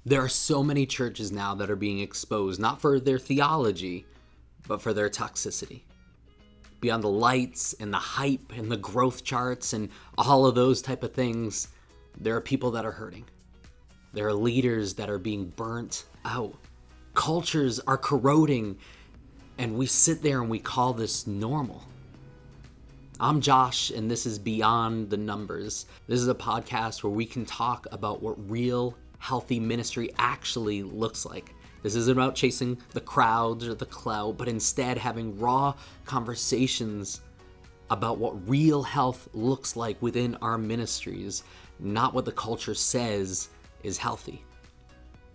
There are so many churches now that are being exposed, not for their theology, but for their toxicity. Beyond the lights and the hype and the growth charts and all of those type of things, there are people that are hurting. There are leaders that are being burnt out. Cultures are corroding, and we sit there and we call this normal. I'm Josh, and this is Beyond the Numbers. This is a podcast where we can talk about what real, healthy ministry actually looks like. This isn't about chasing the crowds or the clout, but instead having raw conversations about what real health looks like within our ministries, not what the culture says is healthy.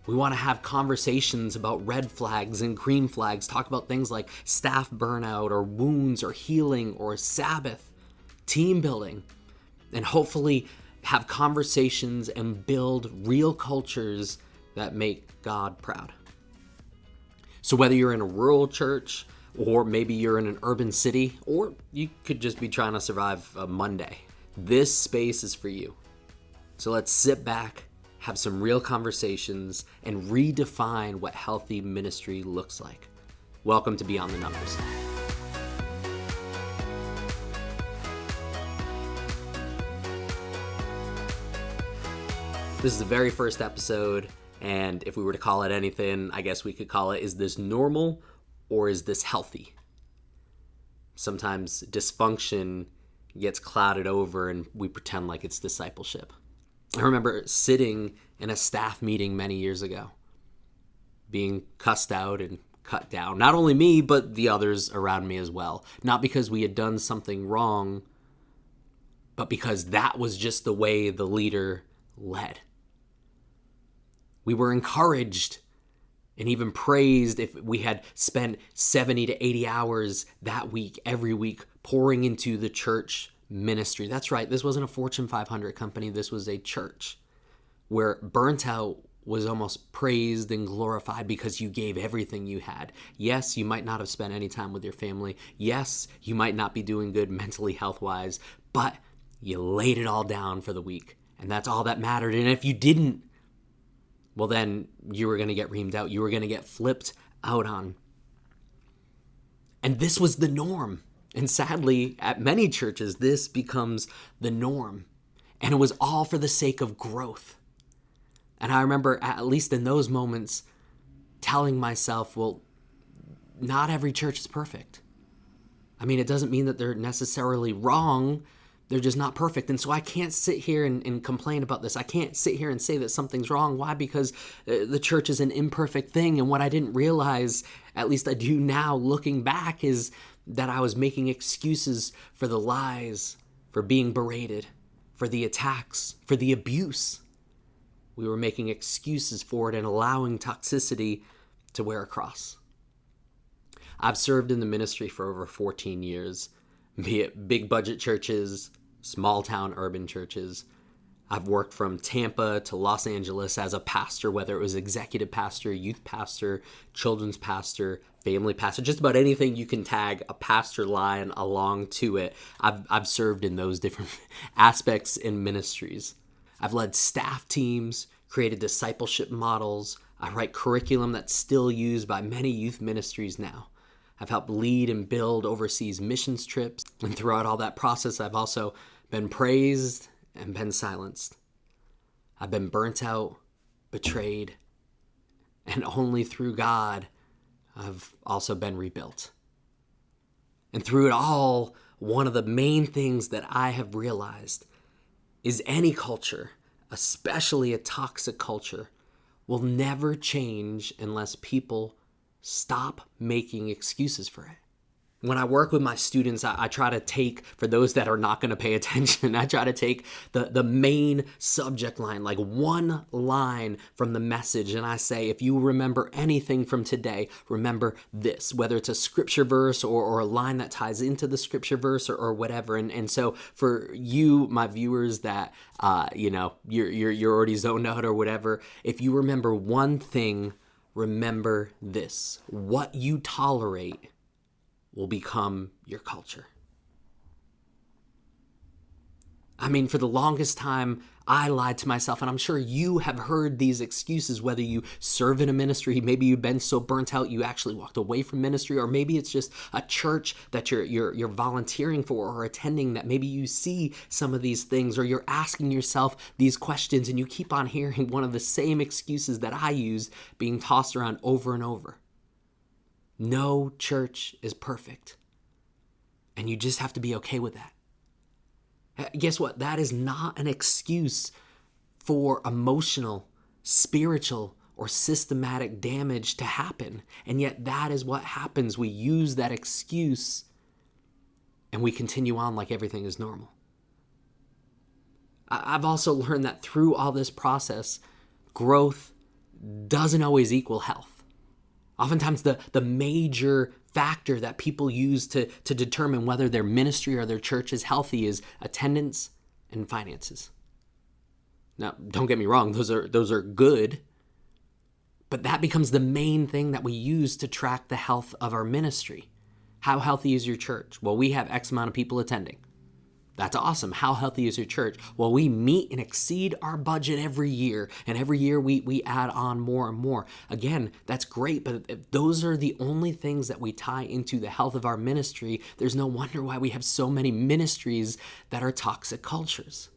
We want to have conversations about red flags and green flags, talk about things like staff burnout or wounds or healing or Sabbath, team building, and hopefully have conversations and build real cultures that make God proud. So whether you're in a rural church, or maybe you're in an urban city, or you could just be trying to survive a Monday, this space is for you. So let's sit back, have some real conversations, and redefine what healthy ministry looks like. Welcome to Beyond the Numbers. This is the very first episode, and if we were to call it anything, I guess we could call it, is this normal or is this healthy? Sometimes dysfunction gets clouded over and we pretend like it's discipleship. I remember sitting in a staff meeting many years ago, being cussed out and cut down. Not only me, but the others around me as well. Not because we had done something wrong, but because that was just the way the leader led. We were encouraged and even praised if we had spent 70 to 80 hours that week, every week, pouring into the church ministry. That's right, this wasn't a Fortune 500 company, this was a church where burnt out was almost praised and glorified because you gave everything you had. Yes, you might not have spent any time with your family. Yes, you might not be doing good mentally, health-wise, but you laid it all down for the week, and that's all that mattered. And if you didn't, well, then you were going to get reamed out. You were going to get flipped out on. And this was the norm. And sadly, at many churches, this becomes the norm. And it was all for the sake of growth. And I remember, at least in those moments, telling myself, well, not every church is perfect. I mean, it doesn't mean that they're necessarily wrong. They're just not perfect. And so I can't sit here and complain about this. I can't sit here and say that something's wrong. Why? Because the church is an imperfect thing. And what I didn't realize, at least I do now looking back, is that I was making excuses for the lies, for being berated, for the attacks, for the abuse. We were making excuses for it and allowing toxicity to wear a cross. I've served in the ministry for over 14 years, be it big budget churches, small town urban churches. I've worked from Tampa to Los Angeles as a pastor, whether it was executive pastor, youth pastor, children's pastor, family pastor, just about anything you can tag a pastor line along to it. I've served in those different aspects in ministries. I've led staff teams, created discipleship models. I write curriculum that's still used by many youth ministries now. I've helped lead and build overseas missions trips. And throughout all that process, I've also been praised and been silenced. I've been burnt out, betrayed, and only through God, I've also been rebuilt. And through it all, one of the main things that I have realized is any culture, especially a toxic culture, will never change unless people stop making excuses for it. When I work with my students, I try to take, for those that are not going to pay attention, I try to take the main subject line, like one line from the message, and I say, if you remember anything from today, remember this, whether it's a scripture verse or a line that ties into the scripture verse or whatever. And so for you, my viewers, that you're already zoned out or whatever, if you remember one thing, remember this: what you tolerate will become your culture. I mean, for the longest time, I lied to myself, and I'm sure you have heard these excuses, whether you serve in a ministry, maybe you've been so burnt out you actually walked away from ministry, or maybe it's just a church that you're volunteering for or attending, that maybe you see some of these things, or you're asking yourself these questions and you keep on hearing one of the same excuses that I use being tossed around over and over. No church is perfect, and you just have to be okay with that. Guess what? That is not an excuse for emotional, spiritual, or systematic damage to happen. And yet that is what happens. We use that excuse and we continue on like everything is normal. I've also learned that through all this process, growth doesn't always equal health. Oftentimes the major factor that people use to determine whether their ministry or their church is healthy is attendance and finances. Now, don't get me wrong, those are good, but that becomes the main thing that we use to track the health of our ministry. How healthy is your church? Well, we have X amount of people attending. That's awesome. How healthy is your church? Well, we meet and exceed our budget every year, and every year we add on more and more. Again, that's great, but if those are the only things that we tie into the health of our ministry, there's no wonder why we have so many ministries that are toxic cultures.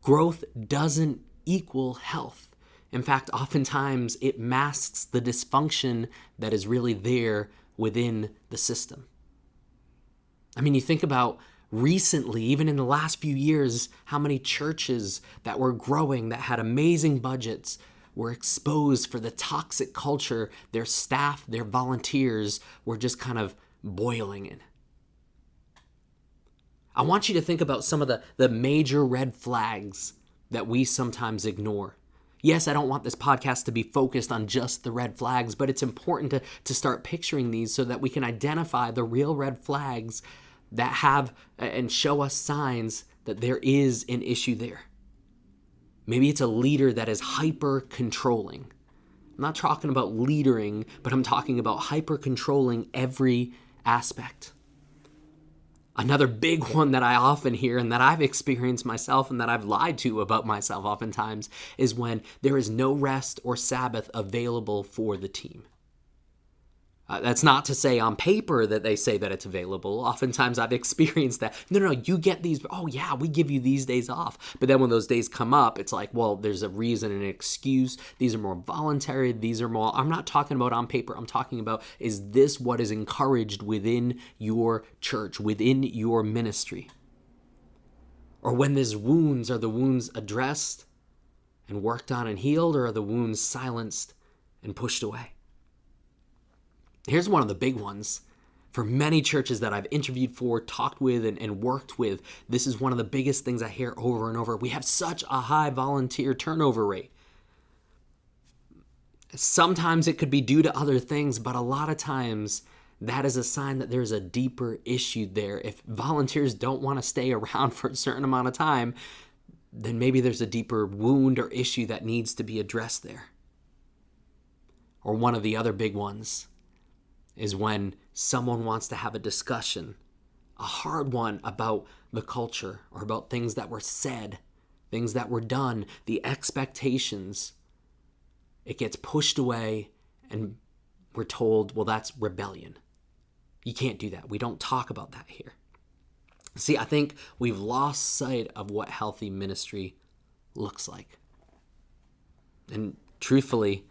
Growth doesn't equal health. In fact, oftentimes it masks the dysfunction that is really there within the system. I mean, you think about recently, even in the last few years, how many churches that were growing, that had amazing budgets, were exposed for the toxic culture their staff, their volunteers were just kind of boiling in. I want you to think about some of the major red flags that we sometimes ignore. Yes, I don't want this podcast to be focused on just the red flags, but it's important to start picturing these so that we can identify the real red flags that have and show us signs that there is an issue there. Maybe it's a leader that is hyper controlling. I'm not talking about leadering, but I'm talking about hyper controlling every aspect. Another big one that I often hear and that I've experienced myself and that I've lied to about myself oftentimes is when there is no rest or Sabbath available for the team. That's not to say on paper that they say that it's available. Oftentimes I've experienced that. No, you get these. Oh yeah, we give you these days off. But then when those days come up, it's like, well, there's a reason and an excuse. These are more voluntary. These are more, I'm not talking about on paper. I'm talking about, is this what is encouraged within your church, within your ministry? Or when there's wounds, are the wounds addressed and worked on and healed, or are the wounds silenced and pushed away? Here's one of the big ones. For many churches that I've interviewed for, talked with, and worked with, this is one of the biggest things I hear over and over. We have such a high volunteer turnover rate. Sometimes it could be due to other things, but a lot of times that is a sign that there's a deeper issue there. If volunteers don't want to stay around for a certain amount of time, then maybe there's a deeper wound or issue that needs to be addressed there. Or one of the other big ones is when someone wants to have a discussion, a hard one, about the culture or about things that were said, things that were done, the expectations. It gets pushed away and we're told, well, that's rebellion. You can't do that. We don't talk about that here. See, I think we've lost sight of what healthy ministry looks like. And truthfully,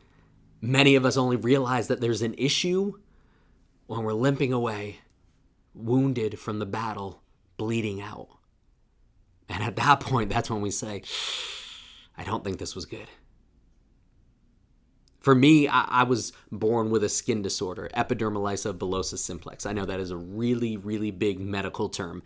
many of us only realize that there's an issue when we're limping away, wounded from the battle, bleeding out. And at that point, that's when we say, I don't think this was good. For me, I was born with a skin disorder, epidermolysis bullosa simplex. I know that is a really, really big medical term.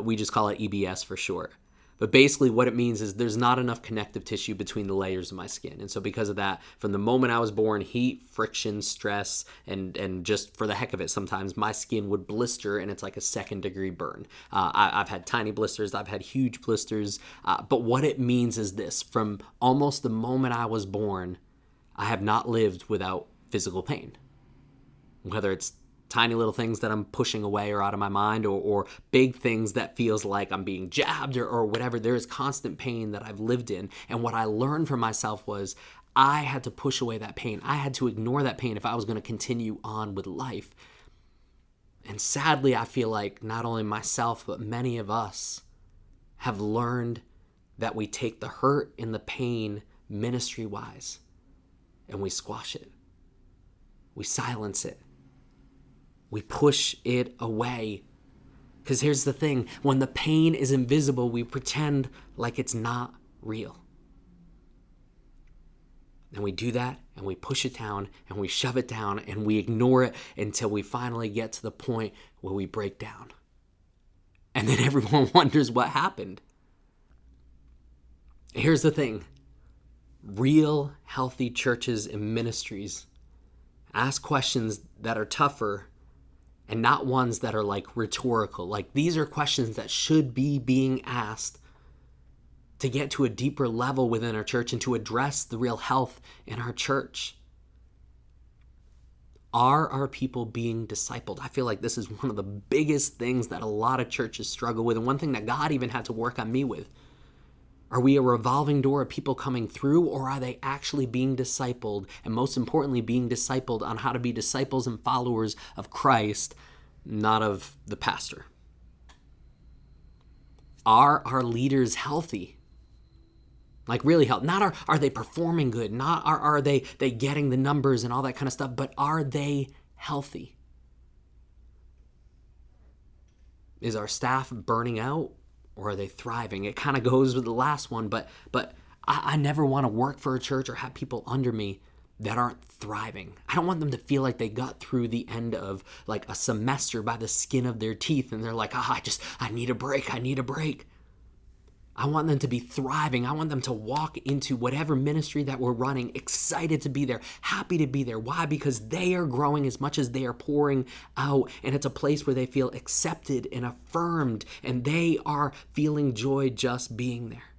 We just call it EBS for short. But basically what it means is there's not enough connective tissue between the layers of my skin. And so because of that, from the moment I was born, heat, friction, stress, and just for the heck of it, sometimes my skin would blister and it's like a 2nd-degree burn. I've had tiny blisters. I've had huge blisters. But what it means is this: from almost the moment I was born, I have not lived without physical pain. Whether it's tiny little things that I'm pushing away or out of my mind, or big things that feels like I'm being jabbed or whatever. There is constant pain that I've lived in. And what I learned for myself was I had to push away that pain. I had to ignore that pain if I was going to continue on with life. And sadly, I feel like not only myself, but many of us have learned that we take the hurt and the pain ministry-wise and we squash it. We silence it. We push it away. Because here's the thing, when the pain is invisible, we pretend like it's not real. And we do that, and we push it down, and we shove it down, and we ignore it until we finally get to the point where we break down. And then everyone wonders what happened. Here's the thing. Real, healthy churches and ministries ask questions that are tougher and not ones that are like rhetorical. Like, these are questions that should be being asked to get to a deeper level within our church and to address the real health in our church. Are our people being discipled? I feel like this is one of the biggest things that a lot of churches struggle with, and one thing that God even had to work on me with. Are we a revolving door of people coming through, or are they actually being discipled? And most importantly, being discipled on how to be disciples and followers of Christ, not of the pastor. Are our leaders healthy? Like, really healthy. Not are they performing good? Not are they getting the numbers and all that kind of stuff, but are they healthy? Is our staff burning out? Or are they thriving? It kind of goes with the last one, but I never want to work for a church or have people under me that aren't thriving. I don't want them to feel like they got through the end of like a semester by the skin of their teeth and they're like, I need a break. I want them to be thriving. I want them to walk into whatever ministry that we're running, excited to be there, happy to be there. Why? Because they are growing as much as they are pouring out, and it's a place where they feel accepted and affirmed, and they are feeling joy just being there.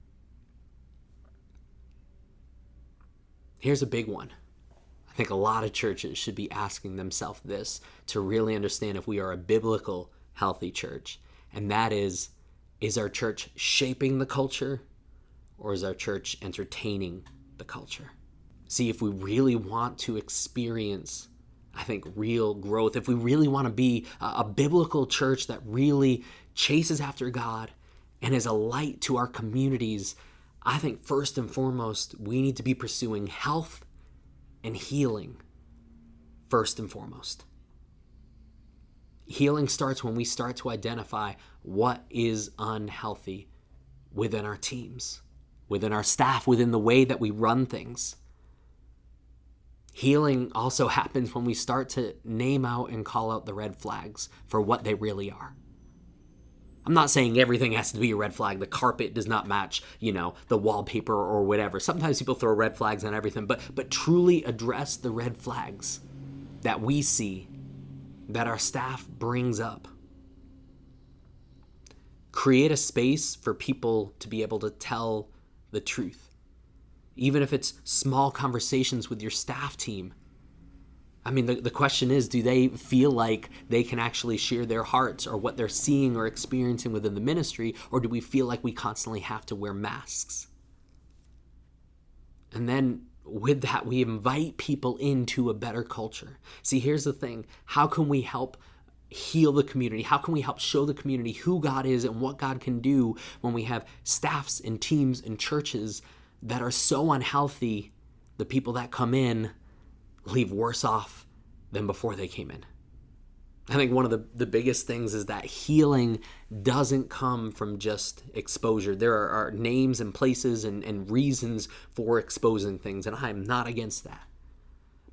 Here's a big one. I think a lot of churches should be asking themselves this to really understand if we are a biblical, healthy church, and that is our church shaping the culture, or is our church entertaining the culture? See, if we really want to experience, I think, real growth, if we really want to be a biblical church that really chases after God and is a light to our communities, I think first and foremost, we need to be pursuing health and healing first and foremost. Healing starts when we start to identify what is unhealthy within our teams, within our staff, within the way that we run things. Healing also happens when we start to name out and call out the red flags for what they really are. I'm not saying everything has to be a red flag. The carpet does not match, the wallpaper or whatever. Sometimes people throw red flags on everything, but truly address the red flags that we see, that our staff brings up. Create a space for people to be able to tell the truth. Even if it's small conversations with your staff team. I mean, the question is, do they feel like they can actually share their hearts or what they're seeing or experiencing within the ministry, or do we feel like we constantly have to wear masks? And then with that, we invite people into a better culture. See, here's the thing. How can we help heal the community? How can we help show the community who God is and what God can do when we have staffs and teams and churches that are so unhealthy, the people that come in leave worse off than before they came in? I think one of the biggest things is that healing doesn't come from just exposure. There are names and places and reasons for exposing things, and I'm not against that.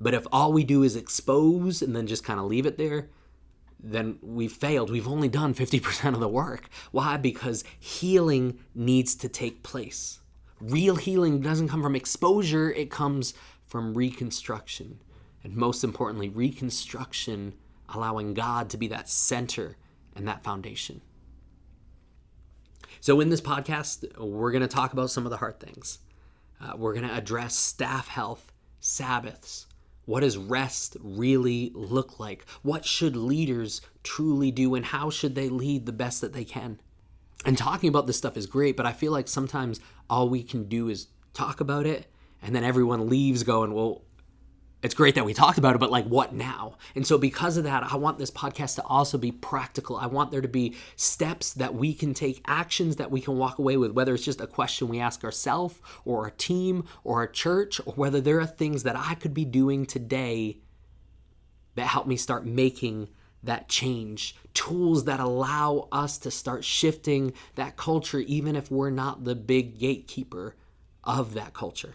But if all we do is expose and then just kind of leave it there, then we've failed. We've only done 50% of the work. Why? Because healing needs to take place. Real healing doesn't come from exposure. It comes from reconstruction. And most importantly, reconstruction allowing God to be that center and that foundation. So in this podcast, we're going to talk about some of the hard things. We're going to address staff health, Sabbaths, What does rest really look like? What should leaders truly do, and how should they lead the best that they can? And talking about this stuff is great, but I feel like sometimes all we can do is talk about it, and then everyone leaves going, well, it's great that we talked about it, but like, what now? And so because of that, I want this podcast to also be practical. I want there to be steps that we can take, actions that we can walk away with, whether it's just a question we ask ourselves or our team or our church, or whether there are things that I could be doing today that help me start making that change, tools that allow us to start shifting that culture, even if we're not the big gatekeeper of that culture.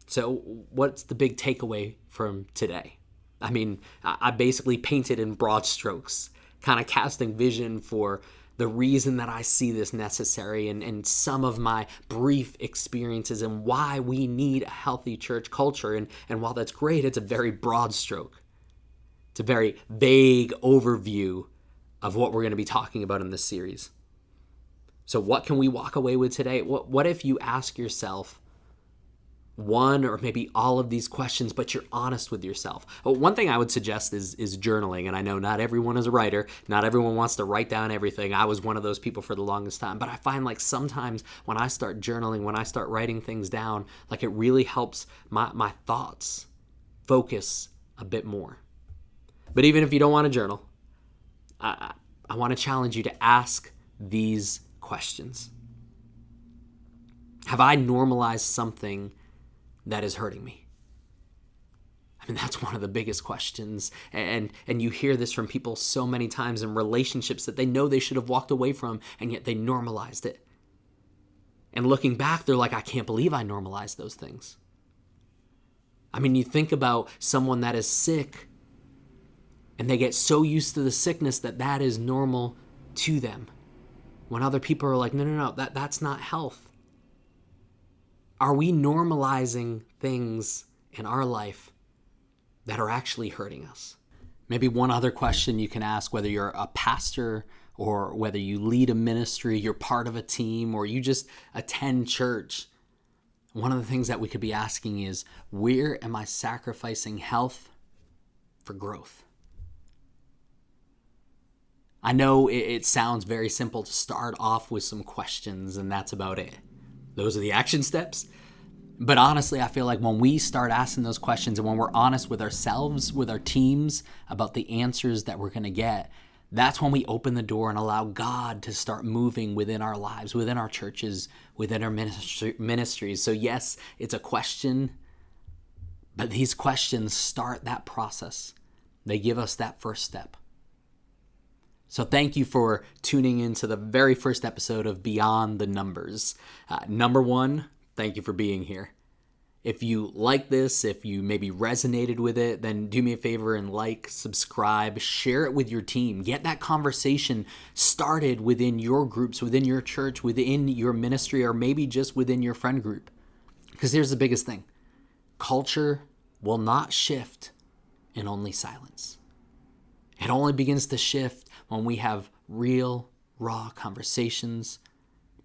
So what's the big takeaway from today? I mean, I basically painted in broad strokes, kind of casting vision for the reason that I see this necessary, and some of my brief experiences and why we need a healthy church culture. And while that's great, it's a very broad stroke. It's a very vague overview of what we're going to be talking about in this series. So what can we walk away with today? What if you ask yourself one or maybe all of these questions, but you're honest with yourself? Well, one thing I would suggest is journaling. And I know not everyone is a writer. Not everyone wants to write down everything. I was one of those people for the longest time. But I find like sometimes when I start journaling, when I start writing things down, like it really helps my thoughts focus a bit more. But even if you don't want to journal, I want to challenge you to ask these questions. Have I normalized something that is hurting me? I mean, that's one of the biggest questions. And you hear this from people so many times in relationships that they know they should have walked away from, and yet they normalized it. And looking back, they're like, I can't believe I normalized those things. I mean, you think about someone that is sick, and they get so used to the sickness that that is normal to them. When other people are like, no, that's not health. Are we normalizing things in our life that are actually hurting us? Maybe one other question you can ask, whether you're a pastor or whether you lead a ministry, you're part of a team, or you just attend church. One of the things that we could be asking is, where am I sacrificing health for growth? I know it sounds very simple to start off with some questions, and that's about it. Those are the action steps. But honestly, I feel like when we start asking those questions, and when we're honest with ourselves, with our teams, about the answers that we're going to get, that's when we open the door and allow God to start moving within our lives, within our churches, within our ministries. So yes, it's a question, but these questions start that process. They give us that first step. So thank you for tuning into the very first episode of Beyond the Numbers. Number one, thank you for being here. If you like this, if you maybe resonated with it, then do me a favor and like, subscribe, share it with your team. Get that conversation started within your groups, within your church, within your ministry, or maybe just within your friend group. Because here's the biggest thing. Culture will not shift in only silence. It only begins to shift when we have real, raw conversations,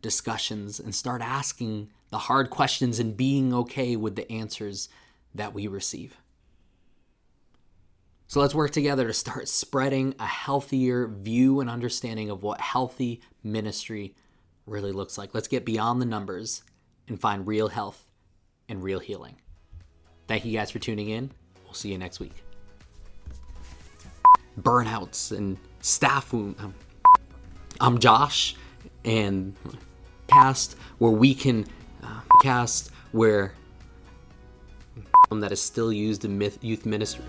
discussions, and start asking the hard questions and being okay with the answers that we receive. So let's work together to start spreading a healthier view and understanding of what healthy ministry really looks like. Let's get beyond the numbers and find real health and real healing. Thank you guys for tuning in. We'll see you next week. Burnouts and staff wound. I'm Josh, and cast where we can cast where that is still used in youth ministry.